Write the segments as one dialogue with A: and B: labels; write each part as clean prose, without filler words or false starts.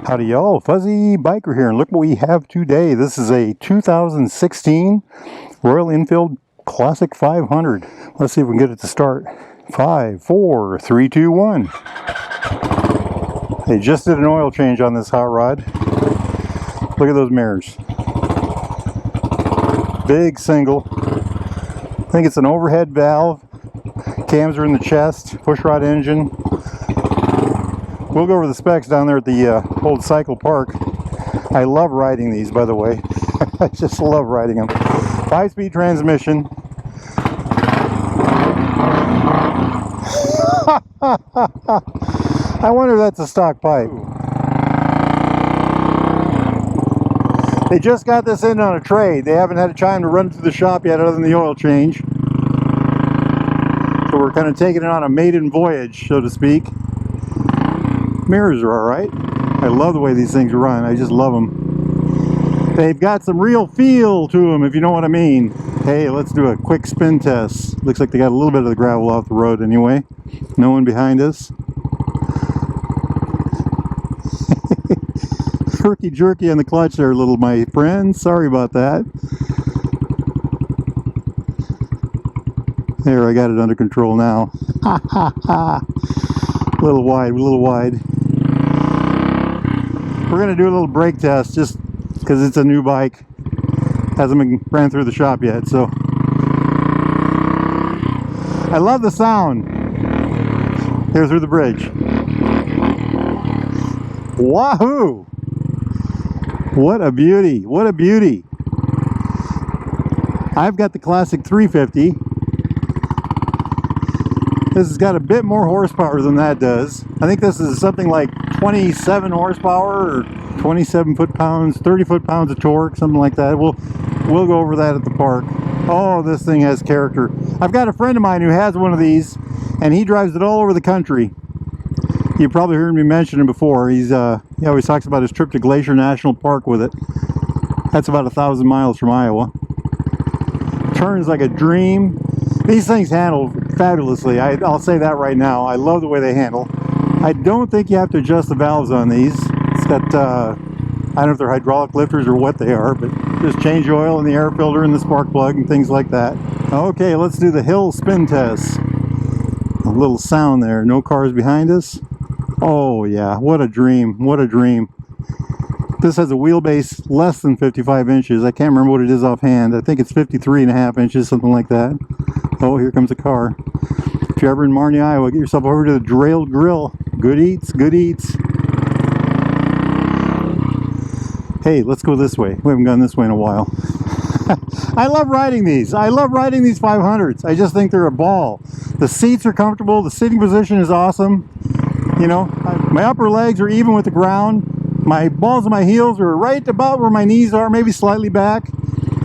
A: Howdy y'all, Fuzzy Biker here, and look what we have today. This is a 2016 Royal Enfield Classic 500. Let's see if we can get it to start. 5, 4, 3, 2, 1. They just did an oil change on this hot rod. Look at those mirrors. Big single. I think it's an overhead valve. Cams are in the chest. Pushrod engine. We'll go over the specs down there at the old cycle park. I love riding these, by the way. I just love riding them. 5-speed transmission. I wonder if that's a stock pipe. They just got this in on a trade. They haven't had a time to run it through the shop yet other than the oil change. So we're kind of taking it on a maiden voyage, so to speak. Mirrors are alright. I love the way these things run. I just love them. They've got some real feel to them, if you know what I mean. Hey, let's do a quick spin test. Looks like they got a little bit of the gravel off the road anyway. No one behind us. Herky jerky on the clutch there, little my friend. Sorry about that. There, I got it under control now. Ha ha ha. A little wide, a little wide. We're going to do a little brake test just because it's a new bike. Hasn't been ran through the shop yet, so. I love the sound. Here through the bridge. Wahoo! What a beauty, what a beauty. I've got the classic 350. This has got a bit more horsepower than that does. I think this is something like 27 horsepower or 27 foot-pounds, 30 foot-pounds of torque, something like that. We'll go over that at the park. Oh, this thing has character. I've got a friend of mine who has one of these, and he drives it all over the country. You probably heard me mention him before. He always talks about his trip to Glacier National Park with it. That's about 1,000 miles from Iowa. Turns like a dream. These things handle fabulously. I'll say that right now. I love the way they handle. I don't think you have to adjust the valves on these. It's got, I don't know if they're hydraulic lifters or what they are, but just change oil in the air filter and the spark plug and things like that. Okay, let's do the hill spin test. A little sound there. No cars behind us. Oh yeah, what a dream, what a dream. This has a wheelbase less than 55 inches. I can't remember what it is offhand. I think it's 53.5 inches, something like that. Oh, here comes a car. If you're ever in Marnie, Iowa, get yourself over to the Drailed Grill. Good eats, good eats. Hey, let's go this way. We haven't gone this way in a while. I love riding these. I love riding these 500s. I just think they're a ball. The seats are comfortable. The sitting position is awesome. You know, my upper legs are even with the ground. My balls of my heels are right about where my knees are, maybe slightly back.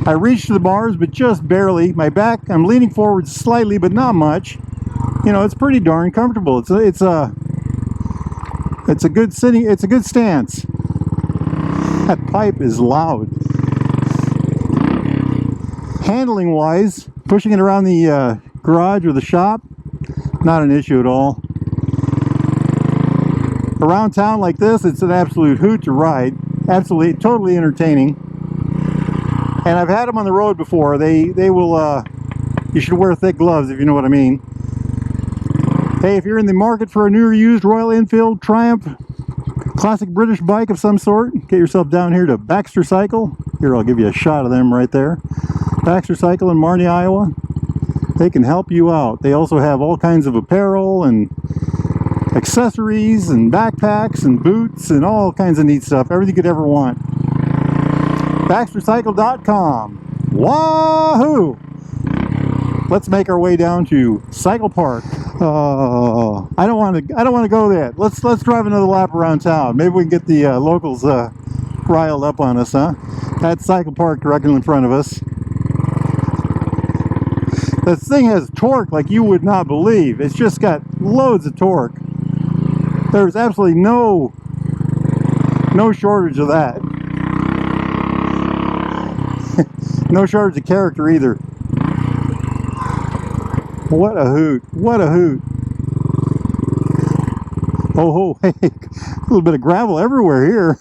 A: I reach to the bars, but just barely. My back, I'm leaning forward slightly, but not much. You know, it's pretty darn comfortable. It's a good sitting. It's a good stance. That pipe is loud. Handling wise, pushing it around the garage or the shop, not an issue at all. Around town like this, it's an absolute hoot to ride. Absolutely, totally entertaining. And I've had them on the road before. They will, you should wear thick gloves if you know what I mean. Hey, if you're in the market for a new or used Royal Enfield Triumph classic British bike of some sort, get yourself down here to Baxter Cycle. Here, I'll give you a shot of them right there. Baxter Cycle in Marnie, Iowa. They can help you out. They also have all kinds of apparel and accessories and backpacks and boots and all kinds of neat stuff. Everything you could ever want. BaxterCycle.com. Wahoo! Let's make our way down to Cycle Park. Oh, I don't want to go there. Let's drive another lap around town. Maybe we can get the locals riled up on us, huh? That's Cycle Park directly in front of us. This thing has torque like you would not believe. It's just got loads of torque. There's absolutely no shortage of that. No shortage of character either. What a hoot. What a hoot. Oh, hey, little bit of gravel everywhere here.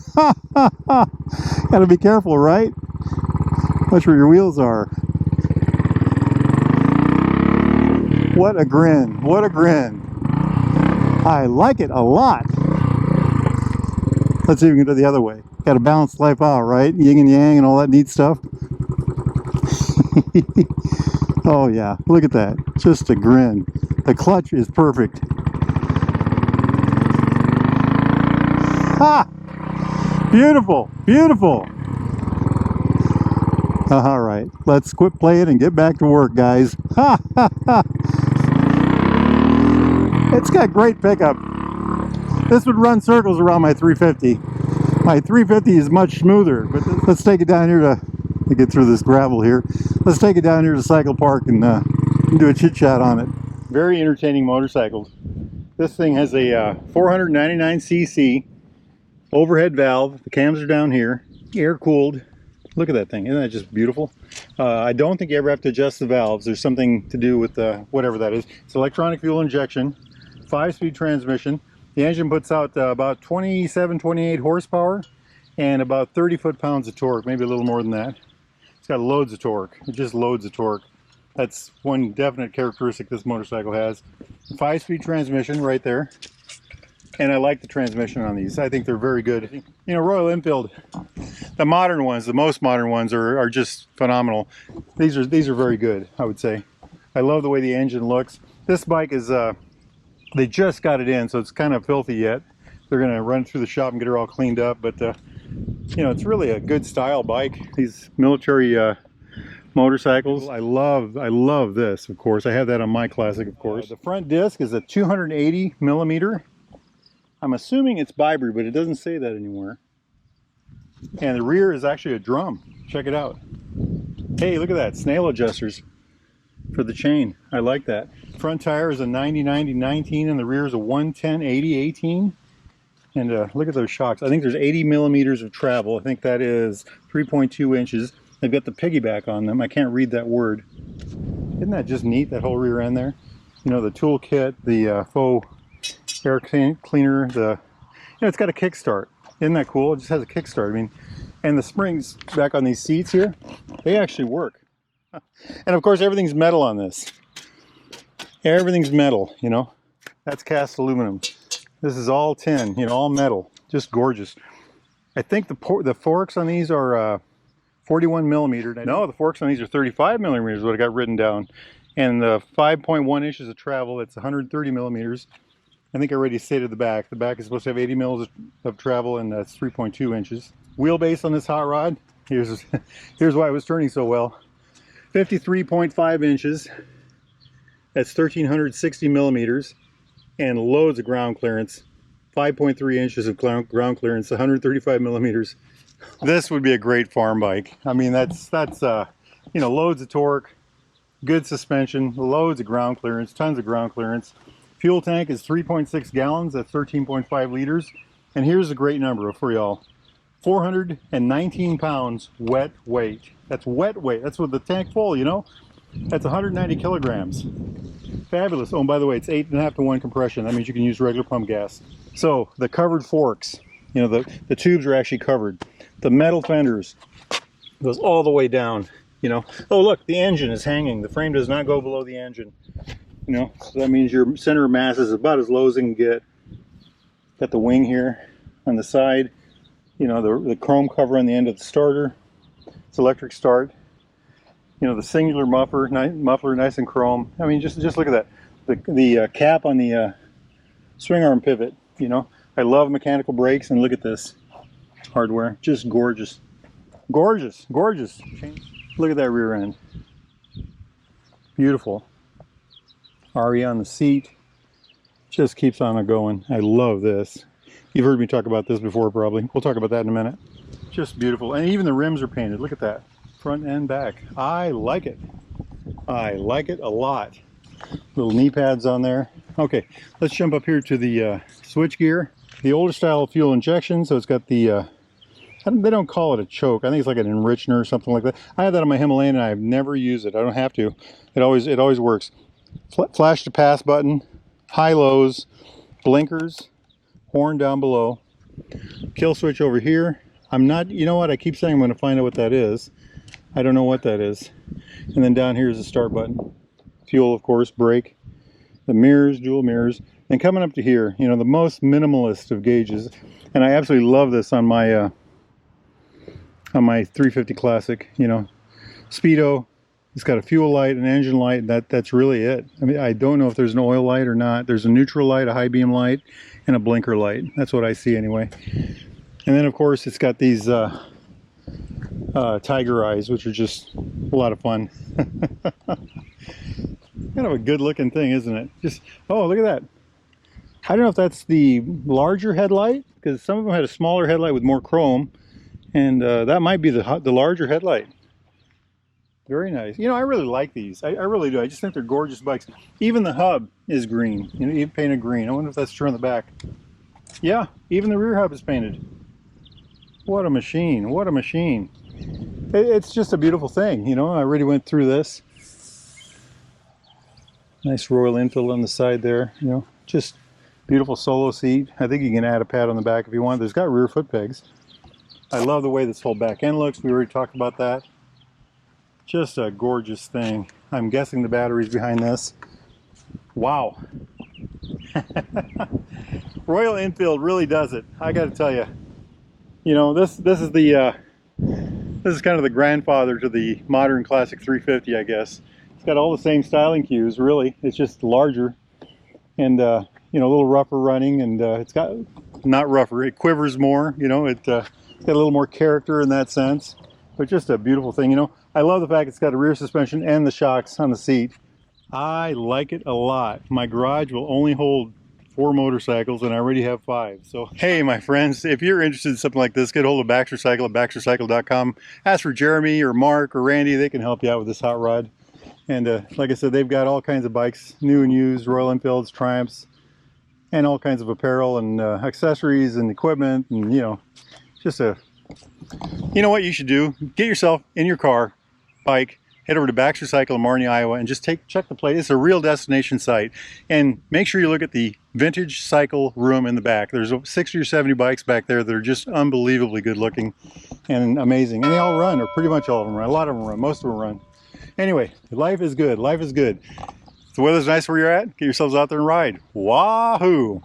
A: Gotta be careful, right? Watch where your wheels are. What a grin. What a grin. I like it a lot. Let's see if we can go the other way. Got to balance life out, right? Yin and yang and all that neat stuff. Oh yeah, look at that. Just a grin. The clutch is perfect. Ha! Beautiful, beautiful. All right, let's quit playing and get back to work, guys. Ha ha ha! It's got great pickup. This would run circles around my 350. My 350 is much smoother, but let's take it down here to get through this gravel here. Let's take it down here to Cycle Park and do a chit chat on it. Very entertaining motorcycle. This thing has a 499cc overhead valve. The cams are down here, air cooled. Look at that thing, isn't that just beautiful? I don't think you ever have to adjust the valves. There's something to do with whatever that is. It's electronic fuel injection, 5-speed transmission. The engine puts out about 27, 28 horsepower and about 30 foot-pounds of torque, maybe a little more than that. It's got loads of torque. It just loads of torque. That's one definite characteristic this motorcycle has. 5-speed transmission right there. And I like the transmission on these. I think they're very good. You know, Royal Enfield, the modern ones, the most modern ones are just phenomenal. These are very good, I would say. I love the way the engine looks. This bike is, they just got it in, so it's kind of filthy yet. They're going to run through the shop and get her all cleaned up. But, you know, it's really a good style bike. These military motorcycles. I love this, of course. I have that on my Classic, of course. The front disc is a 280 millimeter. I'm assuming it's Bybri, but it doesn't say that anymore. And the rear is actually a drum. Check it out. Hey, look at that. Snail adjusters for the chain. I like that. Front tire is a 90-90-19 and the rear is a 110-80-18. And look at those shocks. I think there's 80 millimeters of travel. I think that is 3.2 inches. They've got the piggyback on them. I can't read that word. Isn't that just neat, that whole rear end there? You know, the tool kit, the faux air cleaner, you know, it's got a kickstart. Isn't that cool? It just has a kickstart. I mean, and the springs back on these seats here, they actually work. And of course, everything's metal on this. Everything's metal, you know. That's cast aluminum. This is all tin, you know, all metal. Just gorgeous. I think the forks on these are 41 millimeter. No, the forks on these are 35 millimeters, what I got written down. And the 5.1 inches of travel, it's 130 millimeters. I think I already stated the back. The back is supposed to have 80 mils of travel, and that's 3.2 inches. Wheelbase on this hot rod, here's why it was turning so well. 53.5 inches. That's 1,360 millimeters, and loads of ground clearance. 5.3 inches of ground clearance, 135 millimeters. This would be a great farm bike. I mean, that's you know, loads of torque, good suspension, loads of ground clearance, tons of ground clearance. Fuel tank is 3.6 gallons, that's 13.5 liters. And here's a great number for y'all. 419 pounds wet weight. That's wet weight. That's with the tank full, you know? That's 190 kilograms. Fabulous. Oh, and by the way, it's 8.5 to 1 compression. That means you can use regular pump gas. So, the covered forks, you know, the tubes are actually covered. The metal fenders goes all the way down, you know. Oh, look, the engine is hanging. The frame does not go below the engine. You know, so that means your center of mass is about as low as it can get. Got the wing here on the side. You know, the chrome cover on the end of the starter. It's electric start. You know, the singular muffler nice and chrome. I mean, just look at that. The cap on the swing arm pivot. You know, I love mechanical brakes, and look at this hardware. Just gorgeous, gorgeous, gorgeous. Look at that rear end. Beautiful. RE on the seat, just keeps on going. I love this. You've heard me talk about this before, probably. We'll talk about that in a minute. Just beautiful. And even the rims are painted. Look at that. Front and back. I like it. I like it a lot. Little knee pads on there. Okay, let's jump up here to the switch gear. The older style fuel injection, so it's got the, they don't call it a choke. I think it's like an enrichener or something like that. I have that on my Himalayan and I've never used it. I don't have to. It always works. Flash to pass button, high lows, blinkers, horn down below. Kill switch over here. I'm not, you know what, I keep saying I'm going to find out what that is. I don't know what that is. And then down here is the start button. Fuel, of course, brake. The mirrors, dual mirrors. And coming up to here, you know, the most minimalist of gauges. And I absolutely love this on my 350 Classic, you know. Speedo. It's got a fuel light, an engine light, that's really it. I mean, I don't know if there's an oil light or not. There's a neutral light, a high beam light, and a blinker light. That's what I see anyway. And then, of course, it's got these tiger eyes, which are just a lot of fun. Kind of a good looking thing, isn't it? Just, oh, look at that. I don't know if that's the larger headlight, because some of them had a smaller headlight with more chrome, and that might be the larger headlight. Very nice. You know, I really like these. I really do. I just think they're gorgeous bikes. Even the hub is green. You know, even painted green. I wonder if that's true on the back. Yeah, even the rear hub is painted. What a machine. What a machine. It's just a beautiful thing. You know, I already went through this. Nice Royal Enfield on the side there. You know, just beautiful solo seat. I think you can add a pad on the back if you want. There's got rear foot pegs. I love the way this whole back end looks. We already talked about that. Just a gorgeous thing. I'm guessing the battery's behind this. Wow. Royal Enfield really does it. I got to tell you. You know, this is kind of the grandfather to the modern classic 350, I guess. It's got all the same styling cues, really. It's just larger and you know, a little rougher running, and it's got, not rougher, it quivers more. You know, it's got a little more character in that sense. But just a beautiful thing, you know. I love the fact it's got a rear suspension and the shocks on the seat. I like it a lot. My garage will only hold 4 motorcycles, and I already have 5. So, hey, my friends, if you're interested in something like this, get a hold of Baxter Cycle at baxtercycle.com. Ask for Jeremy or Mark or Randy. They can help you out with this hot rod. And like I said, they've got all kinds of bikes, new and used, Royal Enfields, Triumphs, and all kinds of apparel and accessories and equipment, and, you know, just a... You know what you should do? Get yourself in your car, bike, head over to Baxter Cycle in Marnie, Iowa, and just check the place. It's a real destination site. And make sure you look at the vintage cycle room in the back. There's 60 or 70 bikes back there that are just unbelievably good looking and amazing. And they all run, or pretty much all of them run. A lot of them run, most of them run. Anyway, life is good. Life is good. If the weather's nice where you're at, get yourselves out there and ride. Wahoo!